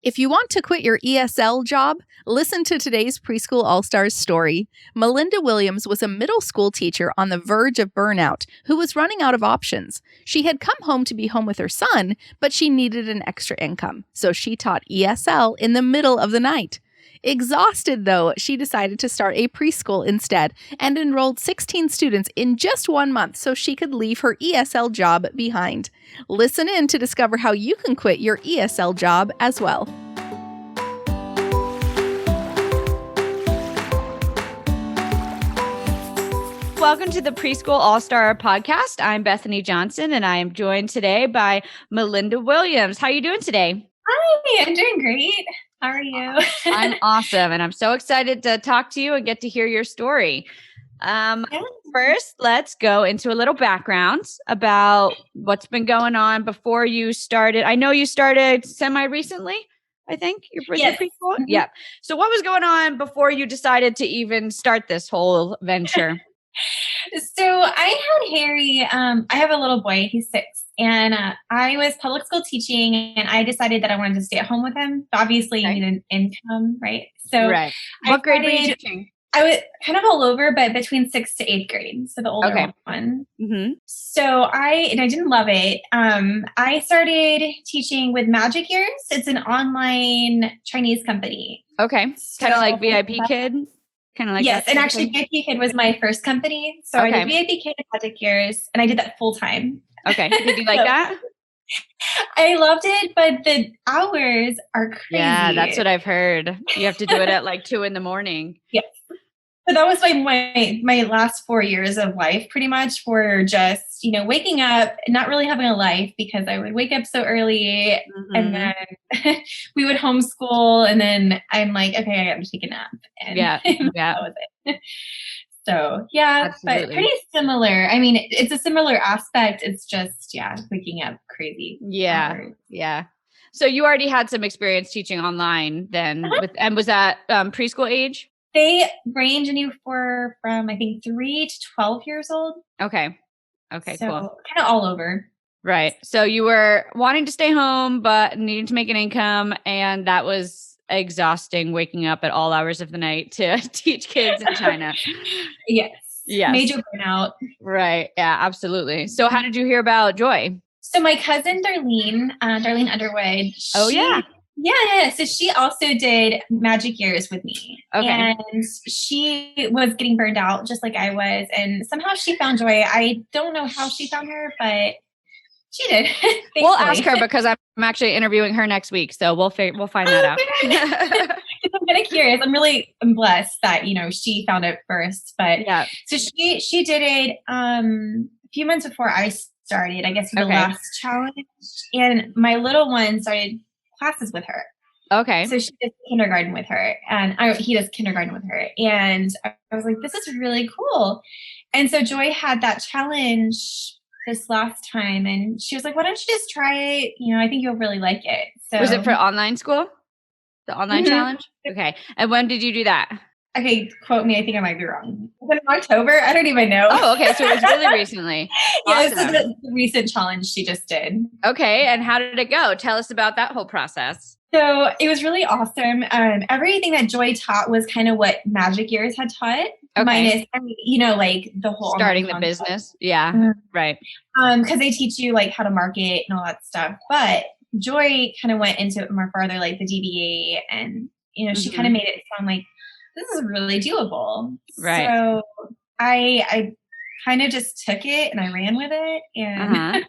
If you want to quit your ESL job, listen to today's Preschool All Stars story. Melinda Williams was a middle school teacher on the verge of burnout who was running out of options. She had come home to be home with her son, but she needed an extra income, so she taught ESL in the middle of the night. Exhausted, though, she decided to start a preschool instead and enrolled 16 students in just 1 month so she could leave her ESL job behind. Listen in to discover how you can quit your ESL job as well. Welcome to the Preschool All Star podcast. I'm Bethany Johnson, and I am joined today by Melinda Williams. How are you doing today? Hi, I'm doing great. How are you? I'm awesome, and I'm so excited to talk to you and get to hear your story. First, let's go into a little background about what's been going on before you started. I know you started semi-recently, I think. Your Yes. preschool? Mm-hmm. Yeah. So what was going on before you decided to even start this whole venture? So I had Harry. I have a little boy. He's 6. And I was public school teaching, and I decided that I wanted to stay at home with him. Obviously, you need an income, right? So right. What grade were you teaching? I was kind of all over, but between 6th to 8th grade. So the older one. Mm-hmm. So I didn't love it. I started teaching with Magic Ears. It's an online Chinese company. Okay. So, kind of like VIP Kid? Kind of like yes, that and actually VIP Kid was my first company. So I did VIP Kid and Magic Ears, and I did that full time. Okay. Did you like that? I loved it, but the hours are crazy. Yeah, that's what I've heard. You have to do it at like 2 a.m. Yes. So that was my last 4 years of life, pretty much, for just, waking up and not really having a life, because I would wake up so early and then we would homeschool, and then I'm like, okay, I got to take a nap. And that was it. So yeah, absolutely. But pretty similar. I mean, it's a similar aspect. It's just, waking up crazy. Yeah. So you already had some experience teaching online then, and was that preschool age? They range from I think 3 to 12 years old. Okay, so cool. Kind of all over. Right. So you were wanting to stay home, but needing to make an income, and that was exhausting, waking up at all hours of the night to teach kids in China. Yes. Major burnout. Right. Yeah, absolutely. So how did you hear about Joy? So my cousin Darlene Underwood. Yeah. So she also did Magic Ears with me. Okay. And she was getting burned out just like I was. And somehow she found Joy. I don't know how she found her, but she did. We'll ask her, because I'm actually interviewing her next week. So we'll find that out. I'm kind of curious. I'm blessed that, she found it first. But so she did it a few months before I started, I guess, for the last challenge. And my little one started classes with her. Okay. So she does kindergarten with her, and he does kindergarten with her. And I was like, this is really cool. And so Joy had that challenge this last time, and she was like, why don't you just try it? I think you'll really like it. So was it for online school? The online challenge? Okay. And when did you do that? Okay, quote me. I think I might be wrong. Was it in October? I don't even know. Oh, okay. So it was really recently. Awesome. This is the recent challenge she just did. Okay. And how did it go? Tell us about that whole process. So it was really awesome. Everything that Joy taught was kind of what Magic Ears had taught. Okay. Minus, like the whole starting the business. Yeah. Right. Because they teach you like how to market and all that stuff. But Joy kind of went into it more farther, like the DBA, and she kind of made it sound like this is really doable. Right. So I kind of just took it and I ran with it. And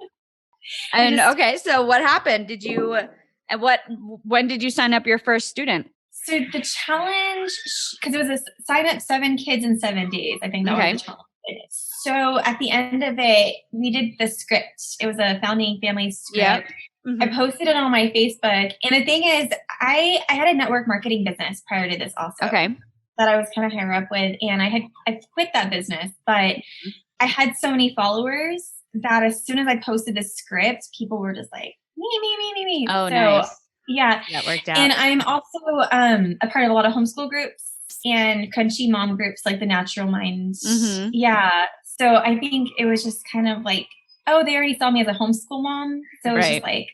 and okay, so what happened? When did you sign up your first student? So the challenge, because it was a sign up 7 kids in 7 days. I think that was the challenge. So at the end of it, we did the script. It was a founding family script. Yep. I posted it on my Facebook. And the thing is, I had a network marketing business prior to this also. Okay. That I was kind of higher up with. And I quit that business, but I had so many followers that as soon as I posted the script, people were just like, me. Oh, nice. Yeah. That worked out. And I'm also a part of a lot of homeschool groups and crunchy mom groups like the Natural Mind. Yeah. So I think it was just kind of like, they already saw me as a homeschool mom. So it was just like,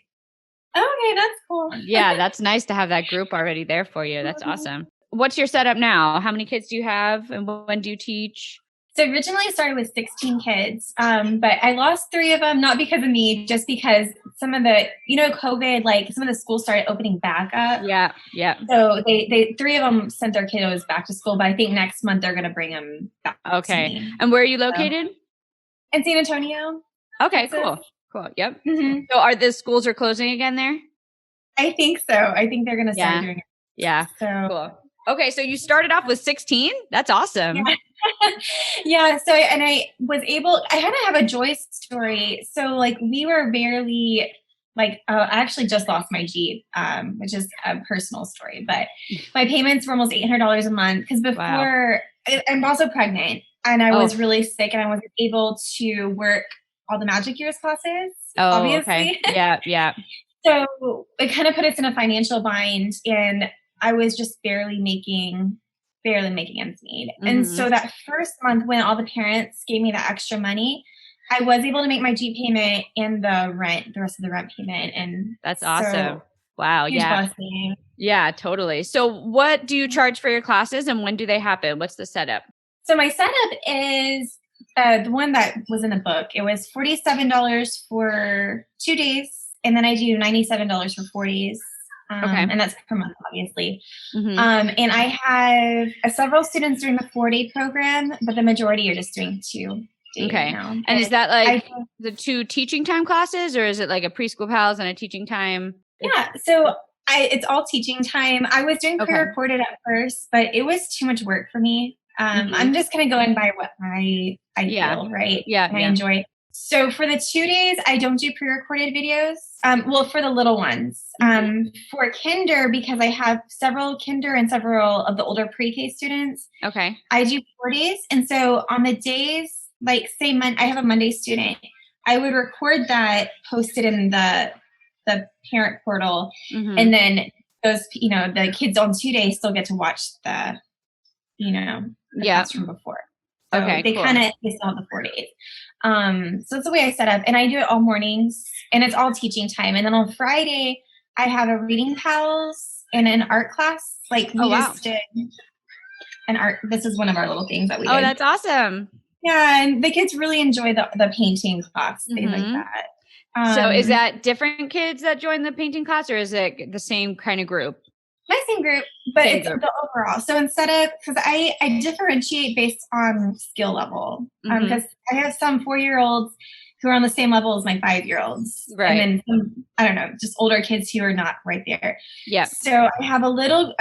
Okay, that's cool. Yeah, that's nice to have that group already there for you. That's awesome. What's your setup now? How many kids do you have and when do you teach? So originally I started with 16 kids, but I lost 3 of them, not because of me, just because some of the, COVID, like some of the schools started opening back up. Yeah. Yeah. So they 3 of them sent their kiddos back to school, but I think next month they're going to bring them back. Okay. To me. And where are you located? In San Antonio. Okay, Texas. Cool. Yep. Mm-hmm. So are the schools are closing again there? I think so. I think they're going to start doing it. Yeah. So cool. Okay. So you started off with 16. That's awesome. Yeah. Yeah. So, I was able, I had to have a joy story. So like we were barely I actually just lost my Jeep, which is a personal story, but my payments were almost $800 a month. Cause before I'm also pregnant and I was really sick and I wasn't able to work all the Magic Years classes. Obviously. Okay. Yeah. Yeah. So it kind of put us in a financial bind and I was just barely making ends meet. Mm-hmm. And so that first month when all the parents gave me that extra money, I was able to make my Jeep payment and the rest of the rent payment. And that's awesome. Wow. Yeah. Blessing. Yeah, totally. So what do you charge for your classes and when do they happen? What's the setup? So my setup is the one that was in the book. It was $47 for 2 days. And then I do $97 for 4 days. And that's per month, obviously. Mm-hmm. And I have several students doing the 4-day program, but the majority are just doing 2 days now. And is that like the 2 teaching time classes or is it like a preschool pals and a teaching time? Yeah. So it's all teaching time. I was doing pre-recorded at first, but it was too much work for me. I'm just kind of going by what I feel, right? Yeah. And I enjoy. So for the 2 days, I don't do pre-recorded videos. For the little ones. For kinder, because I have several kinder and several of the older pre-K students. Okay. I do 4 days. And so on the days, like say I have a Monday student, I would record that, post it in the parent portal. Mm-hmm. And then those, the kids on 2 days still get to watch the class from before. So they still have the 4 days. So that's the way I set up and I do it all mornings and it's all teaching time. And then on Friday, I have a reading pals and an art class. Like we just did an art. This is one of our little things that we did. Oh, that's awesome. Yeah. And the kids really enjoy the painting class. They like that. So is that different kids that join the painting class or is it the same kind of group? My same group, but it's the overall. So instead of, because I differentiate based on skill level, because I have some 4-year-olds who are on the same level as my 5-year-olds, right? And then some, I don't know, just older kids who are not right there. Yeah. So I have a little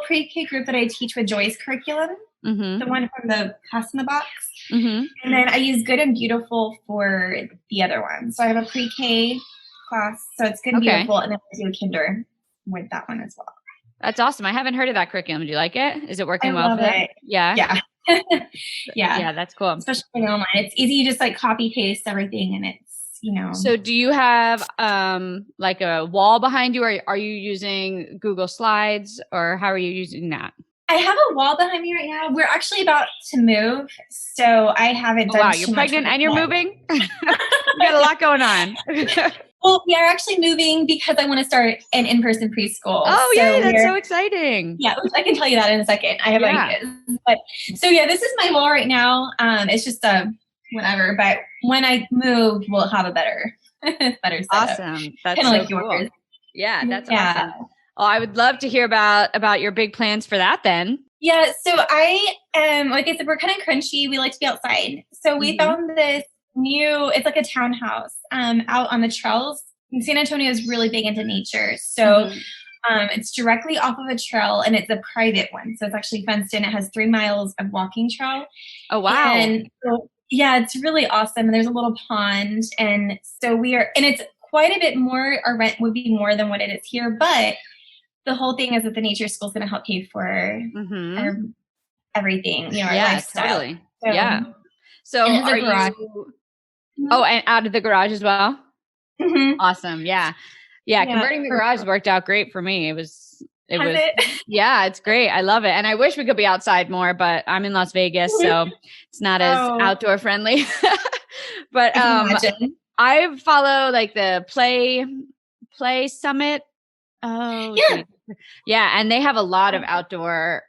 pre-K group that I teach with Joy's curriculum, the one from the class in the box, and then I use Good and Beautiful for the other one. So I have a pre-K class, so it's Good and Beautiful, and then I do a kinder with that one as well. That's awesome. I haven't heard of that curriculum. Do you like it? Is it working well for you? Yeah. Yeah. Yeah, that's cool. Especially online. It's easy. You just like copy paste everything and it's, So do you have like a wall behind you or are you using Google Slides or how are you using that? I have a wall behind me right now. We're actually about to move. So I haven't done wow, you're pregnant and you're moving? You got a lot going on. Well, we are actually moving because I want to start an in-person preschool. Oh, yeah, that's so exciting. Yeah, I can tell you that in a second. I have ideas. But so yeah, this is my wall right now. It's just whatever. But when I move, we'll have a better setup. Awesome. That's kind of so like yours. Cool. Yeah, that's awesome. Oh, I would love to hear about your big plans for that then. Yeah, so I like I said, we're kind of crunchy. We like to be outside. So we found this it's like a townhouse out on the trails. And San Antonio is really big into nature. So it's directly off of a trail and it's a private one. So it's actually fenced in. It has 3 miles of walking trail. Oh, wow. And so, yeah, it's really awesome. There's a little pond. And so and it's quite a bit more, our rent would be more than what it is here. But the whole thing is that the nature school is going to help pay for our everything, our lifestyle. Totally. So, yeah. So are you... Oh, and out of the garage as well? Awesome. Yeah. Converting the garage worked out great for me. It was, yeah, it's great. I love it. And I wish we could be outside more, but I'm in Las Vegas, so it's not as outdoor friendly. But I follow like the Play Summit. Oh, yeah. Yeah. And they have a lot of outdoor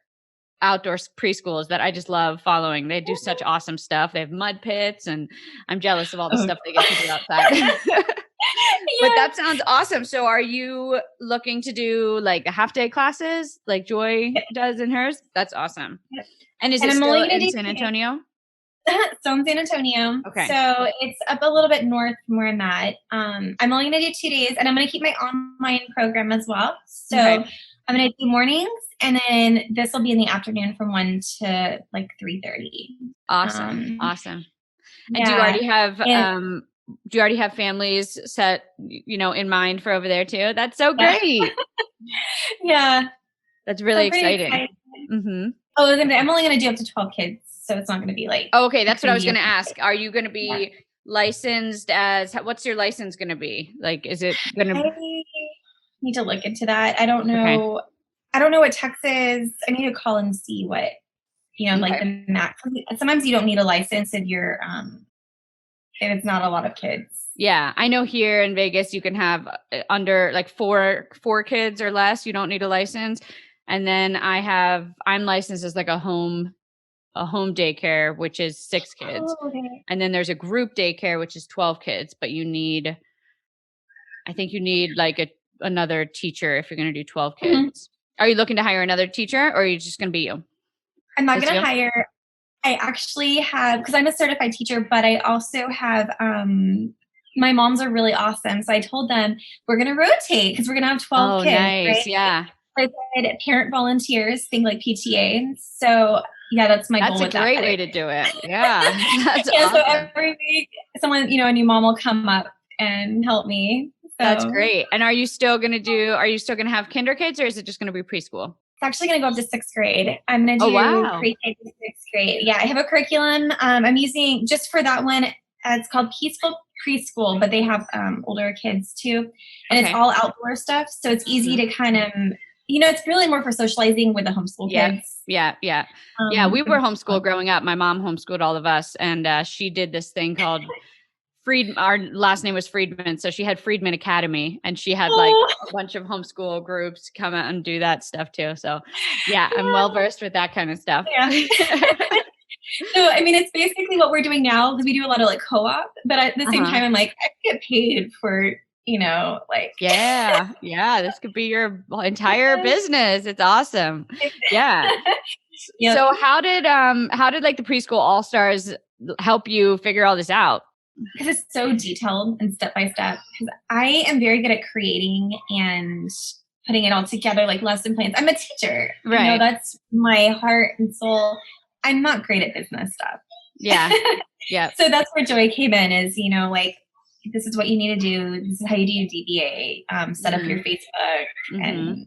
preschools that I just love following. They do such awesome stuff. They have mud pits, and I'm jealous of all the stuff they get to do outside. But that sounds awesome. So are you looking to do like the half-day classes like Joy does in hers? That's awesome. And is it still in San Antonio? So in San Antonio. Okay. So it's up a little bit north from where I'm at. I'm only going to do 2 days, and I'm going to keep my online program as well. So I'm going to do mornings, and then this will be in the afternoon from 1 to like 3:30. Awesome. Awesome. And do you already have families set, in mind for over there too? That's so great. Yeah. That's really exciting. Mm-hmm. Oh, I'm only going to do up to 12 kids. So it's not going to be like. Oh, okay. That's what I was going to ask. Are you going to be licensed what's your license going to be? Like, is it going to? I need to look into that. I don't know. Okay. I don't know what Texas. I need to call and see what, like the max. Sometimes you don't need a license if you're, if it's not a lot of kids. Yeah. I know here in Vegas, you can have under like four kids or less. You don't need a license. And then I'm licensed as like a home daycare, which is 6 kids. Oh, okay. And then there's a group daycare, which is 12 kids, but I think you need like another teacher if you're going to do 12 kids. Mm-hmm. Are you looking to hire another teacher, or are you just going to be you? I'm not going to hire. I actually have, because I'm a certified teacher, but I also have, my moms are really awesome. So I told them we're going to rotate because we're going to have 12 kids. Nice. Right? Yeah. I said parent volunteers, think like PTA. So yeah, that's my goal. That's a great way to do it. Yeah. That's awesome. So every week someone, a new mom will come up and help me. So. That's great. And are you still going to have kinder kids, or is it just going to be preschool? It's actually going to go up to 6th grade. I'm going to do pre-K to 6th grade. Yeah. I have a curriculum I'm using just for that one. It's called Peaceful Preschool, but they have older kids too. And it's all outdoor stuff. So it's easy to kind of, it's really more for socializing with the homeschool kids. Yeah. We were homeschooled growing up. My mom homeschooled all of us, and she did this thing called our last name was Friedman. So she had Friedman Academy, and she had like a bunch of homeschool groups come out and do that stuff too. So yeah, I'm well versed with that kind of stuff. Yeah. So, I mean, it's basically what we're doing now, because we do a lot of like co-op, but at the same time, I'm like, I get paid for, like. Yeah. This could be your entire business. It's awesome. Yeah. Yep. So how did like the Preschool All Stars help you figure all this out? Because it's so detailed and step by step. Because I am very good at creating and putting it all together, like lesson plans. I'm a teacher. Right. That's my heart and soul. I'm not great at business stuff. Yeah. Yeah. So that's where Joy came in is, like, this is what you need to do. This is how you do your DBA, set up your Facebook. And,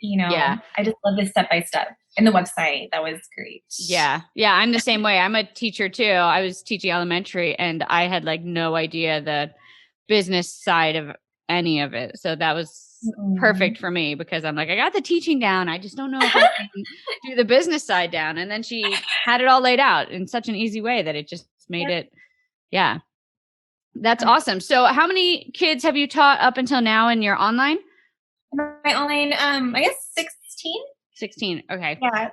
I just love this step by step. And the website, that was great. Yeah. Yeah. I'm the same way. I'm a teacher too. I was teaching elementary, and I had like no idea the business side of any of it. So that was perfect for me, because I'm like, I got the teaching down. I just don't know if I can do the business side down. And then she had it all laid out in such an easy way that it just made it. Yeah. That's awesome. So how many kids have you taught up until now in your online? My online, I guess 16. 16. Okay. Yeah.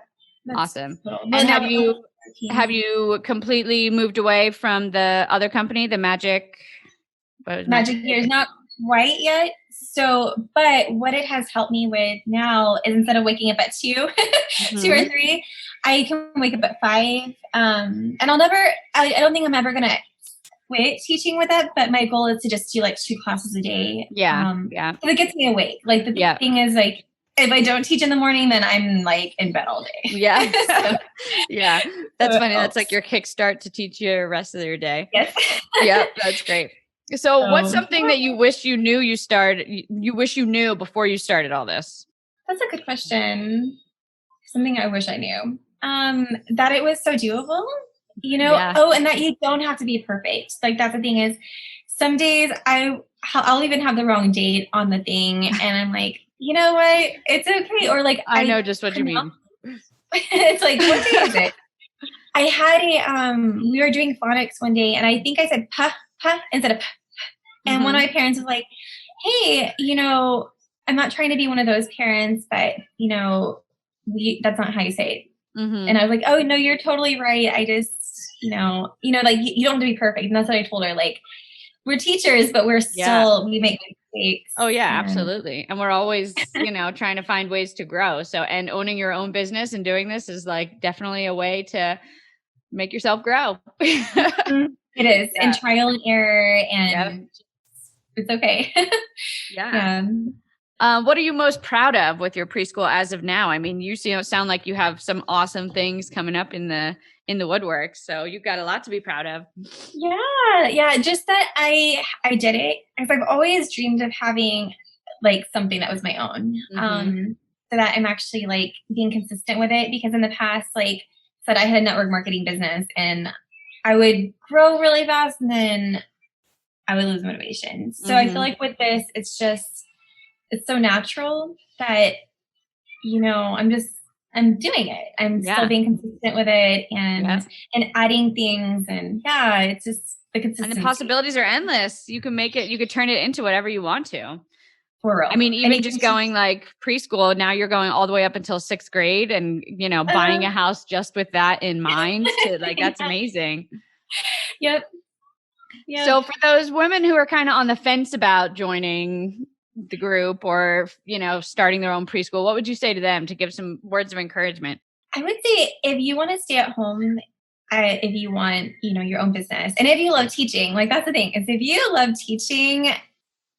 Awesome. And have you completely moved away from the other company, the Magic Years? Not quite yet. So, but what it has helped me with now is, instead of waking up at 2 2 or 3, I can wake up at 5. And I don't think I'm ever going to quit teaching with that, but my goal is to just do like 2 classes a day. Yeah. So it gets me awake. Like the thing is, like, if I don't teach in the morning, then I'm like in bed all day. Yeah. Yeah. That's funny. That's like your kickstart to teach you the rest of your day. Yes. Yeah. That's great. So what's something that you wish you knew before you started all this? That's a good question. Something I wish I knew. That it was so doable, and that you don't have to be perfect. Like, that's the thing is, some days I'll even have the wrong date on the thing, and I'm like, you know what? It's okay. Or like, I know just what you mean. It's like, what day is it? I had we were doing phonics one day, and I think I said puh, puh instead of puh. And one of my parents was like, hey, I'm not trying to be one of those parents, but that's not how you say it. Mm-hmm. And I was like, oh no, you're totally right. I just, like you don't have to be perfect. And that's what I told her. Like, we're teachers, but we're still, we make mistakes. Oh yeah, absolutely. And we're always, trying to find ways to grow. So, and owning your own business and doing this is like definitely a way to make yourself grow. It is. Yeah. And trial and error, and it's okay. Yeah. What are you most proud of with your preschool as of now? I mean, you sound like you have some awesome things coming up in the woodwork. So you've got a lot to be proud of. Yeah. Just that I did it, because I've always dreamed of having like something that was my own. Mm-hmm. So that I'm actually like being consistent with it, because in the past, like I said, I had a network marketing business and I would grow really fast and then I would lose motivation. So I feel like with this, it's so natural that, I'm doing it. I'm still being consistent with it and adding things, and it's just the consistency. And the possibilities are endless. You can make it, you could turn it into whatever you want to. For real. I mean, even just going like preschool, now you're going all the way up until 6th grade and, buying a house just with that in mind to like, that's amazing. Yep. So for those women who are kind of on the fence about joining the group or, starting their own preschool, what would you say to them to give some words of encouragement? I would say if you want to stay at home, if you want, your own business, and if you love teaching, like that's the thing, is if you love teaching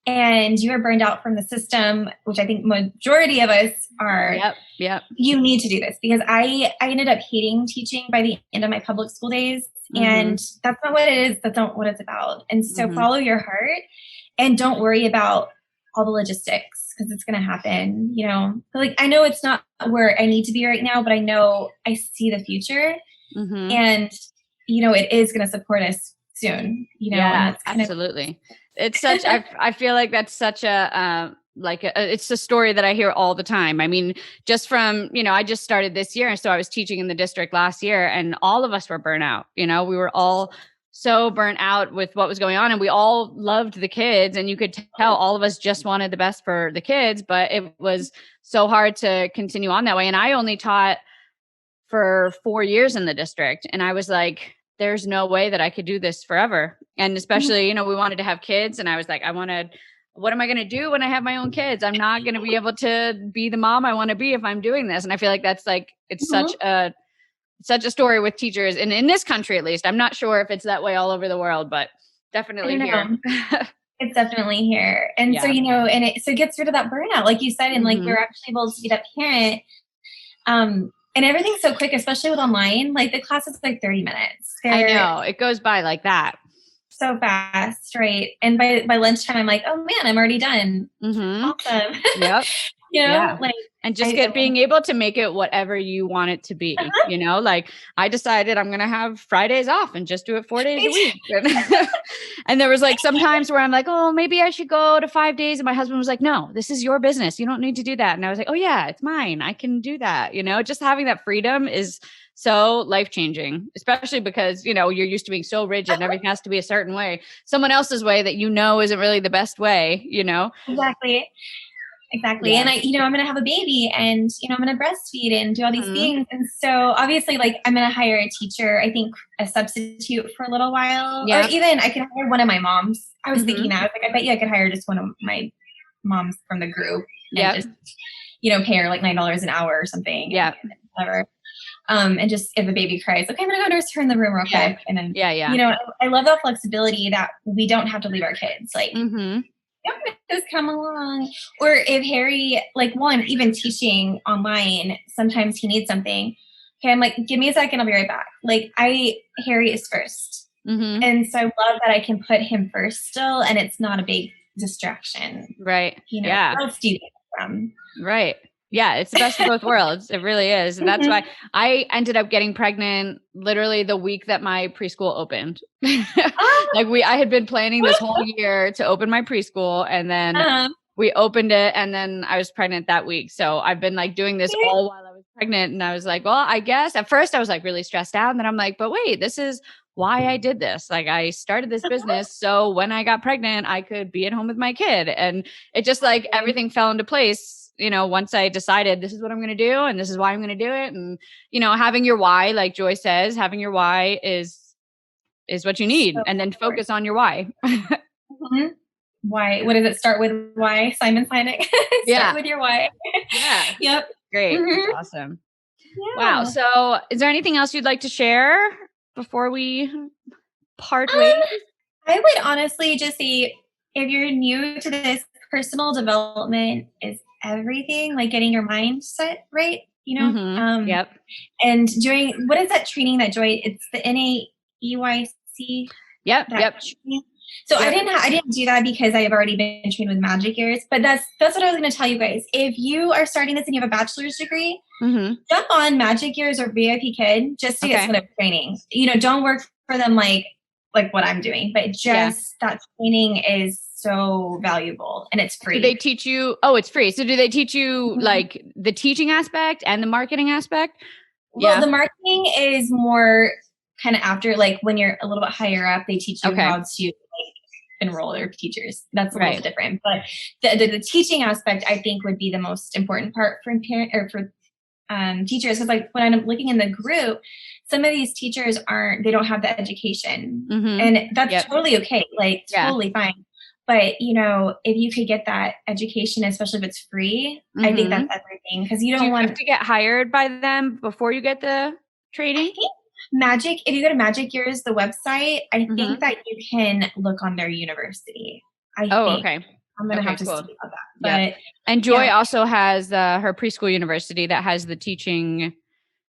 and you are burned out from the system, which I think majority of us are, you need to do this, because I ended up hating teaching by the end of my public school days. And that's not what it is. That's not what it's about. And so follow your heart and don't worry about all the logistics, because it's going to happen, like, I know it's not where I need to be right now, but I know I see the future and, it is going to support us soon, Yeah, absolutely. It's such, I feel like that's such a, it's a story that I hear all the time. I mean, just from, I just started this year. And so I was teaching in the district last year and all of us were burnt out. We were all so burnt out with what was going on, and we all loved the kids, and you could tell all of us just wanted the best for the kids, but it was so hard to continue on that way. And I only taught for 4 years in the district. And I was like, there's no way that I could do this forever. And especially, we wanted to have kids, and I was like, what am I going to do when I have my own kids? I'm not going to be able to be the mom I want to be if I'm doing this. And I feel like that's like, it's such a story with teachers, and in this country, at least. I'm not sure if it's that way all over the world, but definitely here. It's definitely here. And so, and it gets rid of that burnout, like you said, and like we're actually able to be that parent. And everything's so quick, especially with online, like the class is like 30 minutes. I know it goes by like that. So fast. Right. And by lunchtime, I'm like, oh man, I'm already done. Awesome. Yep. Like, and just being able to make it whatever you want it to be, like I decided I'm going to have Fridays off and just do it 4 days a week. And there was like sometimes where I'm like, oh, maybe I should go to 5 days. And my husband was like, no, this is your business. You don't need to do that. And I was like, oh yeah, it's mine. I can do that. Just having that freedom is so life-changing, especially because, you're used to being so rigid and everything has to be a certain way, someone else's way that isn't really the best way, Exactly. Yeah. And I'm going to have a baby and, I'm going to breastfeed and do all these things. And so obviously like I'm going to hire a teacher, I think a substitute for a little while, or even I could hire one of my moms. I was thinking that, I was like, I bet you I could hire just one of my moms from the group and just, pay her like $9 an hour or something. Yeah. Whatever. And just if a baby cries, okay, I'm going to go nurse her in the room real quick. And then, I love that flexibility that we don't have to leave our kids. Like, just come along. Or if Harry, like, I'm even teaching online, sometimes he needs something. Okay, I'm like, give me a second, I'll be right back. Like, Harry is first. And so I love that I can put him first still, and it's not a big distraction. Right. What else do you get from? Right. Yeah, it's the best of both worlds. It really is. And that's why I ended up getting pregnant literally the week that my preschool opened. I had been planning this whole year to open my preschool, and then we opened it, and then I was pregnant that week. So I've been like doing this all while I was pregnant. And I was like, well, I guess at first I was like really stressed out. And then I'm like, but wait, this is why I did this. Like I started this business so when I got pregnant, I could be at home with my kid. And it just like everything fell into place, once I decided this is what I'm going to do and this is why I'm going to do it. And, having your why, like Joy says, having your why is what you need. And then focus on your why. Mm-hmm. Why? What does it start with? Why? Simon Sinek. Start with your why. Yeah. Yep. Great. Mm-hmm. That's awesome. Yeah. Wow. So is there anything else you'd like to share before we part ways? I would honestly just say, if you're new to this, personal development is everything, like getting your mindset right, Yep. And doing, what is that training that Joy, it's the NAEYC. Yep. Training. So I didn't do that because I have already been trained with magic ears, but that's what I was going to tell you guys. If you are starting this and you have a bachelor's degree, jump on Magic Ears or VIP Kid just to get some of the training. Don't work for them like what I'm doing, but just that training is so valuable and it's free. Do they teach you? Oh, it's free. So do they teach you like the teaching aspect and the marketing aspect? Well, the marketing is more kind of after, like when you're a little bit higher up, they teach you how to enroll their teachers. That's a little different, but the teaching aspect I think would be the most important part for parent or for teachers, because like when I'm looking in the group, some of these teachers they don't have the education, and that's totally okay, like totally fine. But if you could get that education, especially if it's free, I think that's everything, because you don't want to get hired by them before you get the training. If you go to Magic Ears, the website, I think that you can look on their university. Okay. I'm going to have to see about that. But, and Joy also has her preschool university that has the teaching,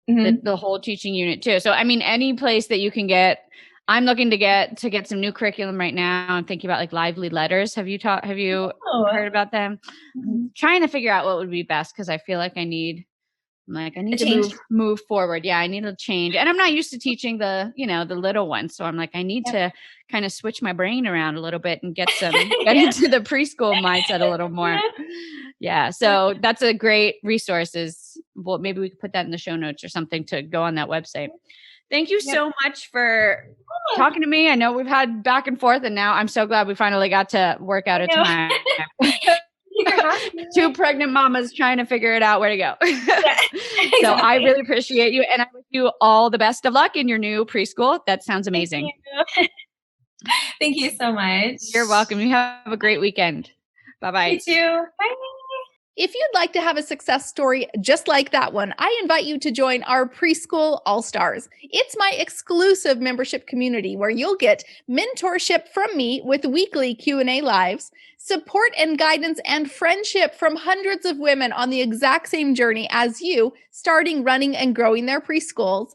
the whole teaching unit too. So, I mean, any place that you can get, I'm looking to get some new curriculum right now. I'm thinking about like Lively Letters. Have you heard about them? I'm trying to figure out what would be best, because I feel like I need to move forward. Yeah, I need to change. And I'm not used to teaching the little ones. So I'm like, I need to kind of switch my brain around a little bit and get into the preschool mindset a little more. Yeah. So that's a great resource. Well, maybe we could put that in the show notes or something to go on that website. Thank you so much for talking to me. I know we've had back and forth, and now I'm so glad we finally got to work out a time. 2 pregnant mamas trying to figure it out where to go. So I really appreciate you, and I wish you all the best of luck in your new preschool. That sounds amazing. Thank you so much. You're welcome. You have a great weekend. Bye-bye. You too. Bye. If you'd like to have a success story just like that one, I invite you to join our Preschool All Stars. It's my exclusive membership community where you'll get mentorship from me with weekly Q&A lives, support and guidance and friendship from hundreds of women on the exact same journey as you, starting, running, and growing their preschools,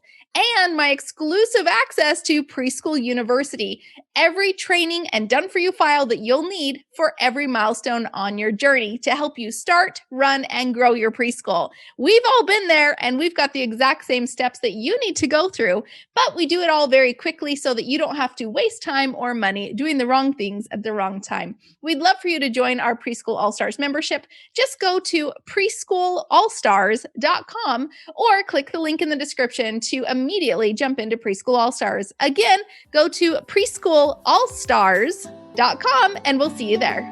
and my exclusive access to Preschool University, every training and done-for-you file that you'll need for every milestone on your journey to help you start, run, and grow your preschool. We've all been there, and we've got the exact same steps that you need to go through, but we do it all very quickly so that you don't have to waste time or money doing the wrong things at the wrong time. We'd love for you to join our Preschool All Stars membership. Just go to preschoolallstars.com or click the link in the description to immediately jump into Preschool All Stars. Again, go to preschoolallstars.com and we'll see you there.